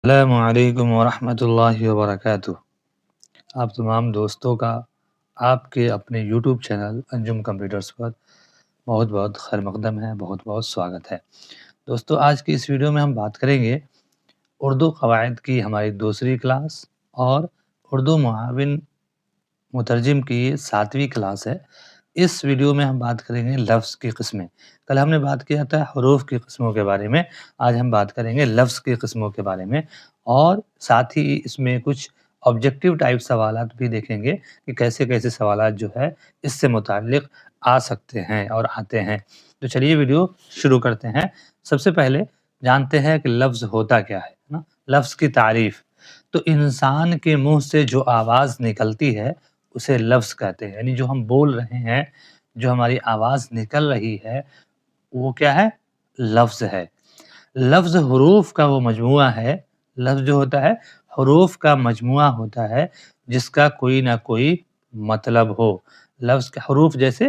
السلام علیکم ورحمۃ اللہ وبرکاتہ۔ آپ تمام دوستوں کا آپ کے اپنے یوٹیوب چینل انجم کمپیوٹرز پر بہت بہت خیر مقدم ہے، بہت بہت سواگت ہے۔ دوستو، آج کی اس ویڈیو میں ہم بات کریں گے اردو قواعد کی ہماری دوسری کلاس اور اردو معاون مترجم کی 7ویں کلاس ہے۔ اس ویڈیو میں ہم بات کریں گے لفظ کی قسمیں۔ کل ہم نے بات کیا تھا حروف کی قسموں کے بارے میں، آج ہم بات کریں گے لفظ کی قسموں کے بارے میں، اور ساتھ ہی اس میں کچھ آبجیکٹیو ٹائپ سوالات بھی دیکھیں گے کہ کیسے کیسے سوالات جو ہے اس سے متعلق آ سکتے ہیں اور آتے ہیں۔ تو چلیے ویڈیو شروع کرتے ہیں۔ سب سے پہلے جانتے ہیں کہ لفظ ہوتا کیا ہے نا؟ لفظ کی تعریف۔ تو انسان کے منہ سے جو آواز نکلتی ہے اسے لفظ کہتے ہیں، یعنی جو ہم بول رہے ہیں، جو ہماری آواز نکل رہی ہے، وہ کیا ہے؟ لفظ ہے۔ لفظ حروف کا وہ مجموعہ ہے، لفظ جو ہوتا ہے حروف کا مجموعہ ہوتا ہے جس کا کوئی نہ کوئی مطلب ہو۔ لفظ کے حروف جیسے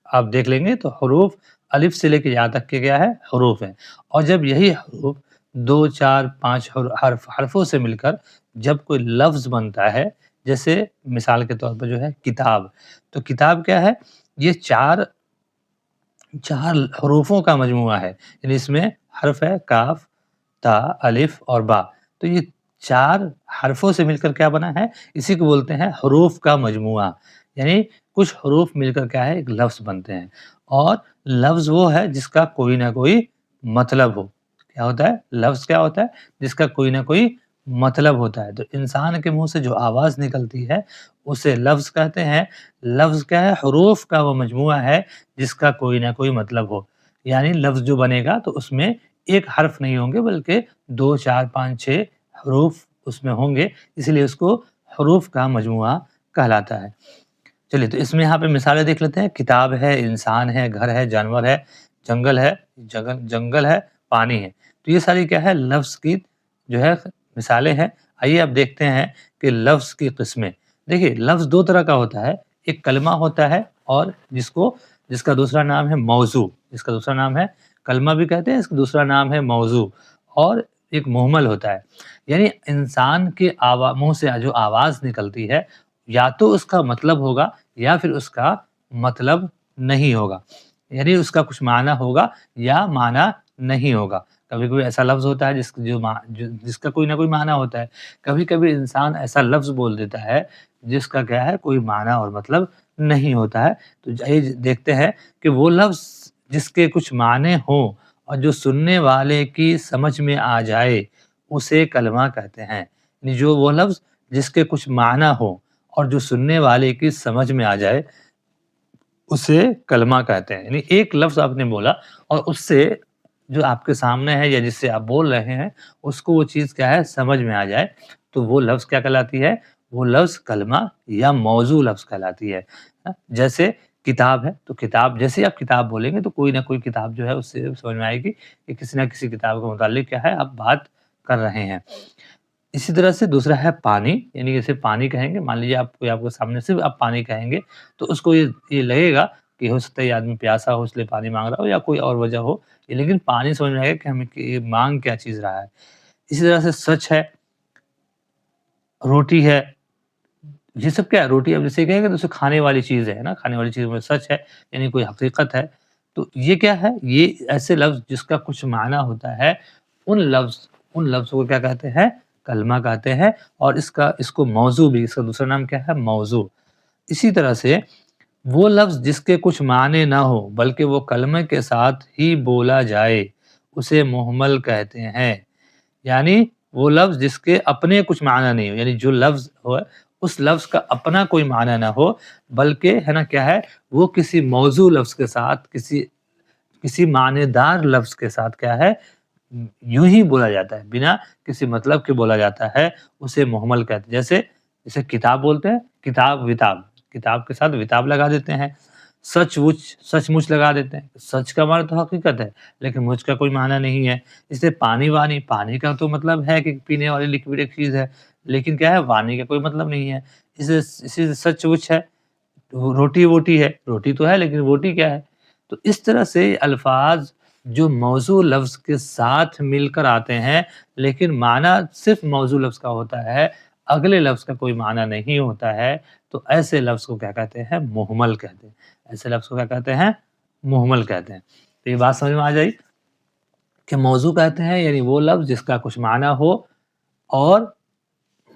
آپ دیکھ لیں گے تو حروف الف سے لے کے یہاں تک کے کیا ہے؟ حروف ہیں، اور جب یہی حروف 2 4 5 حرفوں سے مل کر جب کوئی لفظ بنتا ہے، جیسے مثال کے طور پر جو ہے کتاب، تو کتاب کیا ہے؟ یہ چار حروفوں کا مجموعہ ہے، یعنی اس میں حرف ہے کاف، تا، الف اور با، تو یہ 4 حرفوں سے مل کر کیا بنا ہے؟ اسی کو بولتے ہیں حروف کا مجموعہ، یعنی کچھ حروف مل کر کیا ہے؟ ایک لفظ بنتے ہیں، اور لفظ وہ ہے جس کا کوئی نہ کوئی مطلب ہو۔ کیا ہوتا ہے؟ لفظ کیا ہوتا ہے؟ جس کا کوئی نہ کوئی مطلب ہوتا ہے۔ تو انسان کے منہ سے جو آواز نکلتی ہے اسے لفظ کہتے ہیں۔ لفظ کیا ہے؟ حروف کا وہ مجموعہ ہے جس کا کوئی نہ کوئی مطلب ہو، یعنی لفظ جو بنے گا تو اس میں ایک حرف نہیں ہوں گے بلکہ 2 4 5 6 حروف اس میں ہوں گے، اس لیے اس کو حروف کا مجموعہ کہلاتا ہے۔ چلیے تو اس میں یہاں پہ مثالیں دیکھ لیتے ہیں۔ کتاب ہے، انسان ہے، گھر ہے، جانور ہے، جنگل ہے، جنگل ہے، پانی ہے، تو یہ ساری کیا ہے؟ لفظ کی جو ہے مثالیں ہیں۔ آئیے اب دیکھتے ہیں کہ لفظ کی قسمیں۔ دیکھیے لفظ 2 طرح کا ہوتا ہے، ایک کلمہ ہوتا ہے اور جس کا دوسرا نام ہے موضوع، جس کا دوسرا نام ہے کلمہ بھی کہتے ہیں، اس کا دوسرا نام ہے موضوع، اور ایک مہمل ہوتا ہے، یعنی انسان کے منہ سے جو آواز نکلتی ہے یا تو اس کا مطلب ہوگا یا پھر اس کا مطلب نہیں ہوگا، یعنی اس کا کچھ معنی ہوگا یا معنی نہیں ہوگا۔ کبھی کبھی ایسا لفظ ہوتا ہے جس کا کوئی نہ کوئی معنی ہوتا ہے، کبھی کبھی انسان ایسا لفظ بول دیتا ہے جس کا کیا ہے؟ کوئی معنی اور مطلب نہیں ہوتا ہے۔ تو یہ دیکھتے ہیں کہ وہ لفظ جس کے کچھ معنی ہوں اور جو سننے والے کی سمجھ میں آ جائے اسے کلمہ کہتے ہیں، یعنی جو وہ لفظ جس کے کچھ معنی ہوں اور جو سننے والے کی سمجھ میں آ جائے اسے کلمہ کہتے ہیں۔ یعنی ایک لفظ آپ نے بولا اور اس سے جو آپ کے سامنے ہے یا جس سے آپ بول رہے ہیں اس کو وہ چیز کیا ہے؟ سمجھ میں آ جائے، تو وہ لفظ کیا کہلاتی ہے؟ وہ لفظ کلمہ یا موضوع لفظ کہلاتی ہے۔ جیسے کتاب ہے، تو کتاب جیسے آپ کتاب بولیں گے تو کوئی نہ کوئی کتاب جو ہے اس سے سمجھ میں آئے گی کہ کسی نہ کسی کتاب کے متعلق کیا ہے آپ بات کر رہے ہیں۔ اسی طرح سے دوسرا ہے پانی، یعنی جیسے پانی کہیں گے، مان لیجیے آپ کے سامنے صرف آپ پانی کہیں گے تو اس کو یہ لگے گا کہ ہو سکتا ہے یہ آدمی پیاسا ہو اس لیے پانی مانگ رہا ہو یا کوئی اور وجہ ہو، لیکن پانی سمجھ میں آئے گا کہ ہمیں یہ مانگ کیا چیز رہا ہے۔ اسی طرح سے سچ ہے، روٹی ہے، یہ سب کیا ہے؟ روٹی اب جیسے کہیں گے تو اسے کھانے والی چیز ہے نا، کھانے والی چیز میں سچ ہے یعنی کوئی حقیقت ہے، تو یہ کیا ہے؟ یہ ایسے لفظ جس کا کچھ معنی ہوتا ہے، ان لفظوں کو کیا کہتے ہیں؟ کلمہ کہتے ہیں، اور اس کو موضوع بھی، اس کا دوسرا نام کیا ہے؟ موضوع۔ اسی طرح سے وہ لفظ جس کے کچھ معنی نہ ہو بلکہ وہ کلمے کے ساتھ ہی بولا جائے اسے مہمل کہتے ہیں، یعنی وہ لفظ جس کے اپنے کچھ معنی نہیں ہو، یعنی جو لفظ ہو اس لفظ کا اپنا کوئی معنی نہ ہو بلکہ ہے نا کیا ہے؟ وہ کسی موضوع لفظ کے ساتھ، کسی معنی دار لفظ کے ساتھ کیا ہے؟ یوں ہی بولا جاتا ہے، بنا کسی مطلب کے بولا جاتا ہے، اسے مہمل کہتے ہیں۔ جیسے کتاب بولتے ہیں، کتاب وتاب، کتاب کے ساتھ وتاب لگا دیتے ہیں۔ سچ مچ لگا دیتے ہیں، سچ کا معنی تو حقیقت ہے لیکن مجھ کا کوئی معنی نہیں ہے۔ اس سے پانی کا تو مطلب ہے کہ پینے والی لکوڈ ایک چیز ہے، لیکن کیا ہے؟ وانی کا کوئی مطلب نہیں ہے۔ اسی سے سچ وچ ہے، روٹی ووٹی ہے، روٹی تو ہے لیکن ووٹی کیا ہے؟ تو اس طرح سے الفاظ جو موضوع لفظ کے ساتھ مل کر آتے ہیں لیکن معنی صرف موضوع لفظ کا ہوتا ہے، اگلے لفظ کا کوئی معنی نہیں ہوتا ہے، تو ایسے لفظ کو کیا کہتے ہیں؟ مہمل کہتے ہیں۔ ایسے لفظ کو کیا کہتے ہیں؟ مہمل کہتے ہیں۔ تو یہ بات سمجھ میں آ جائی کہ موضوع کہتے ہیں یعنی وہ لفظ جس کا کچھ معنی ہو، اور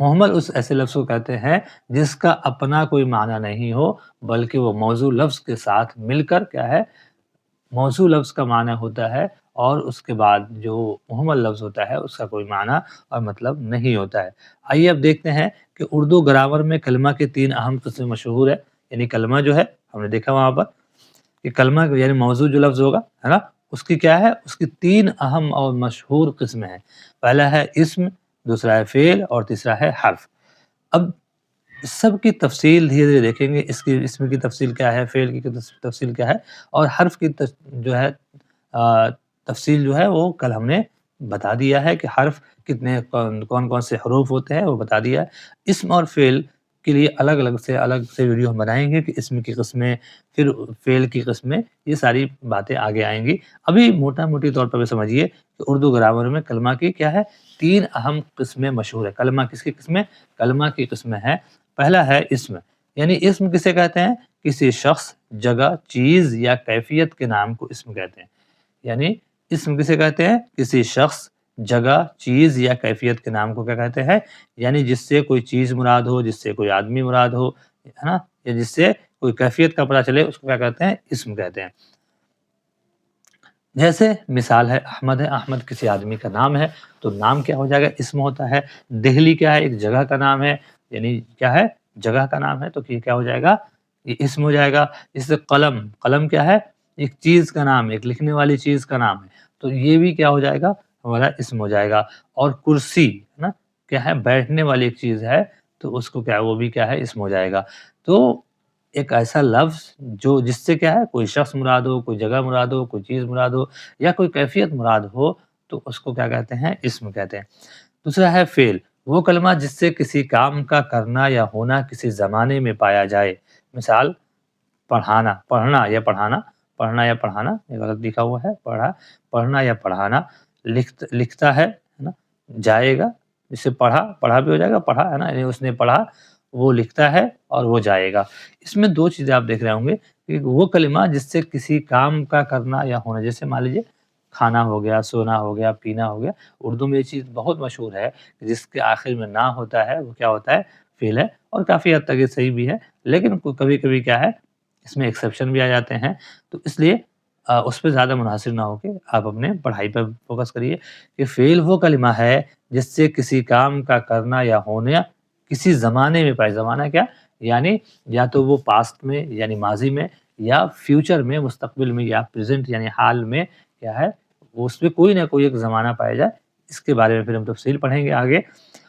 مہمل اس ایسے لفظ کو کہتے ہیں جس کا اپنا کوئی معنی نہیں ہو، بلکہ وہ موضوع لفظ کے ساتھ مل کر کیا ہے؟ موضوع لفظ کا معنی ہوتا ہے، اور اس کے بعد جو مہمل لفظ ہوتا ہے اس کا کوئی معنی اور مطلب نہیں ہوتا ہے۔ آئیے اب دیکھتے ہیں کہ اردو گرامر میں کلمہ کے 3 اہم قسمیں مشہور ہے۔ یعنی کلمہ جو ہے ہم نے دیکھا وہاں پر کہ کلمہ یعنی موضوع جو لفظ ہوگا ہے نا، اس کی کیا ہے؟ اس کی 3 اہم اور مشہور قسمیں ہیں۔ پہلا ہے اسم، دوسرا ہے فعل، اور تیسرا ہے حرف۔ اب سب کی تفصیل دھیرے دھیرے دیکھیں گے، اس کی اسم کی تفصیل کیا ہے، فعل کی تفصیل کیا ہے، اور حرف کی جو ہے تفصیل جو ہے وہ کل ہم نے بتا دیا ہے کہ حرف کتنے کون کون سے حروف ہوتے ہیں وہ بتا دیا ہے۔ اسم اور فعل کے لیے الگ سے ویڈیو ہم بنائیں گے کہ اسم کی قسمیں، پھر فعل کی قسمیں، یہ ساری باتیں آگے آئیں گی۔ ابھی موٹا موٹی طور پر سمجھیے کہ اردو گرامر میں کلمہ کی کیا ہے؟ 3 اہم قسمیں مشہور ہے۔ کلمہ کس کی قسمیں؟ کلمہ کی قسمیں ہیں۔ پہلا ہے اسم، یعنی اسم کسے کہتے ہیں؟ کسی شخص، جگہ، چیز یا کیفیت کے نام کو اسم کہتے ہیں۔ یعنی اسم کسے کہتے ہیں؟ کسی شخص، جگہ، چیز یا کیفیت کے نام کو کیا کہتے ہیں؟ یعنی جس سے کوئی چیز مراد ہو، جس سے کوئی آدمی مراد ہو، ہے نا، یا جس سے کوئی کیفیت کا پتہ چلے، اس کو کیا کہتے ہیں؟ اسم کہتے ہیں۔ جیسے مثال ہے احمد ہے، احمد کسی آدمی کا نام ہے تو نام کیا ہو جائے گا؟ اسم ہوتا ہے۔ دہلی کیا ہے؟ ایک جگہ کا نام ہے، یعنی کیا ہے؟ جگہ کا نام ہے، تو یہ کیا ہو جائے گا؟ یہ اسم ہو جائے گا۔ اس سے قلم، قلم کیا ہے؟ ایک چیز کا نام ہے، ایک لکھنے والی چیز کا نام ہے، تو یہ بھی کیا ہو جائے گا؟ ہمارا اسم ہو جائے گا۔ اور کرسی ہے نا، کیا ہے؟ بیٹھنے والی ایک چیز ہے، تو اس کو کیا ہے؟ وہ بھی کیا ہے؟ اسم ہو جائے گا۔ تو ایک ایسا لفظ جو جس سے کیا ہے؟ کوئی شخص مراد ہو، کوئی جگہ مراد ہو، کوئی چیز مراد ہو، یا کوئی کیفیت مراد ہو، تو اس کو کیا کہتے ہیں؟ اسم کہتے ہیں۔ دوسرا ہے فعل، وہ کلمہ جس سے کسی کام کا کرنا یا ہونا کسی زمانے میں پایا جائے۔ مثال پڑھانا، پڑھنا یا پڑھانا، پڑھنا یا پڑھانا، یہ غلط لکھا ہوا ہے، پڑھنا یا پڑھانا، لکھتا ہے نا، جائے گا، جس سے پڑھا، پڑھا بھی ہو جائے گا، پڑھا ہے نا، یعنی اس نے پڑھا، وہ لکھتا ہے اور وہ جائے گا۔ اس میں 2 چیزیں آپ دیکھ رہے ہوں گے کہ وہ کلمہ جس سے کسی کام کا کرنا یا ہونا، جیسے مان لیجیے کھانا ہو گیا، سونا ہو گیا، پینا ہو گیا، اردو میں یہ چیز بہت مشہور ہے، جس کے آخر میں نہ ہوتا ہے وہ کیا ہوتا ہے؟ فعل ہے، اور کافی حد تک یہ صحیح بھی ہے، لیکن کبھی کبھی کیا ہے؟ اس میں ایکسیپشن بھی آ جاتے ہیں، تو اس لیے اس پہ زیادہ منحصر نہ ہو کے آپ اپنے پڑھائی پر فوکس کریے کہ فعل وہ کلمہ ہے جس سے کسی کام کا کرنا یا ہونا کسی زمانے میں پائے۔ زمانہ کیا؟ یعنی یا تو وہ پاسٹ میں یعنی ماضی میں، یا فیوچر میں مستقبل میں، یا پریزنٹ یعنی حال میں کیا ہے؟ وہ اس میں کوئی نہ کوئی ایک زمانہ پایا جائے۔ اس کے بارے میں پھر ہم تفصیل پڑھیں گے آگے۔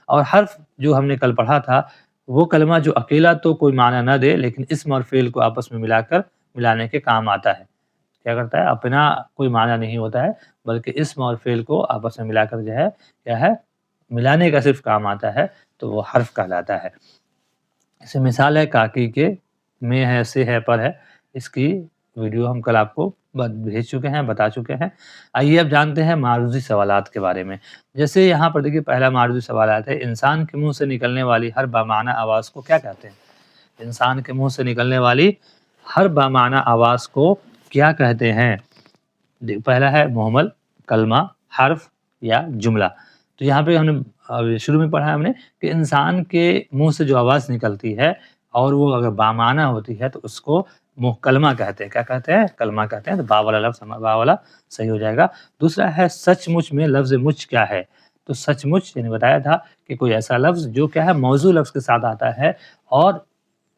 اور حرف جو ہم نے کل پڑھا تھا، وہ کلمہ جو اکیلا تو کوئی معنی نہ دے لیکن اسم اور فعل کو آپس میں ملانے کے کام آتا ہے۔ کیا کرتا ہے؟ اپنا کوئی معنی نہیں ہوتا ہے، بلکہ اسم اور فعل کو آپس میں ملا کر جو ہے کیا ہے؟ ملانے کا صرف کام آتا ہے، تو وہ حرف کہلاتا ہے۔ اس مثال ہے کاکی کے، میں ہے، سے ہے، پر ہے۔ اس کی ویڈیو ہم کل آپ کو بھیج چکے ہیں، بتا چکے ہیں۔ آئیے اب جانتے ہیں معروضی سوالات کے بارے میں۔ جیسے یہاں پر دیکھیے پہلا معروضی سوالات ہے، انسان کے منہ سے نکلنے والی ہر بامعنی آواز کو کیا کہتے ہیں؟ انسان کے منہ سے نکلنے والی ہر بامعنی آواز کو کیا کہتے ہیں؟ پہلا ہے مہمل، کلمہ، حرف یا جملہ۔ تو یہاں پہ ہم نے شروع میں پڑھا ہم نے کہ انسان کے منہ سے جو آواز نکلتی ہے اور وہ اگر بامعنی ہوتی ہے تو اس کو کلمہ کہتے ہیں۔ کیا کہتے ہیں؟ کلمہ کہتے ہیں۔ تو با والا لفظ، با والا صحیح ہو جائے گا۔ دوسرا ہے سچ مچ میں لفظ مچ کیا ہے؟ تو سچ مچ یعنی بتایا تھا کہ کوئی ایسا لفظ جو کیا ہے؟ موضوع لفظ کے ساتھ آتا ہے، اور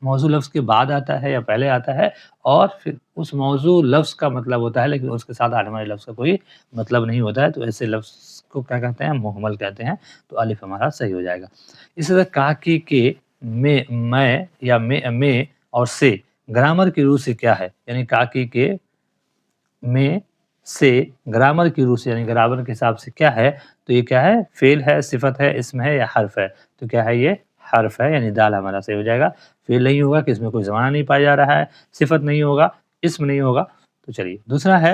موضوع لفظ کے بعد آتا ہے یا پہلے آتا ہے، اور پھر اس موضوع لفظ کا مطلب ہوتا ہے لیکن اس کے ساتھ آنے والے لفظ کا کوئی مطلب نہیں ہوتا ہے، تو ایسے لفظ کو کیا کہتے ہیں؟ مہمل کہتے ہیں۔ تو الف ہمارا صحیح ہو جائے گا۔ اسی طرح کاکی کے، میں یا میں اور سے گرامر کی روح سے کیا ہے؟ یعنی کاکی کے، میں سے گرامر کی روح سے یعنی گرامر کے حساب سے کیا ہے؟ تو یہ کیا ہے؟ فعل ہے، صفت ہے، اسم ہے یا حرف ہے؟ تو کیا ہے؟ یہ حرف ہے، یعنی دال ہمارا صحیح ہو جائے گا۔ فعل نہیں ہوگا کہ اس میں کوئی زمانہ نہیں پایا جا رہا ہے، صفت نہیں ہوگا، اسم نہیں ہوگا۔ تو چلیے دوسرا ہے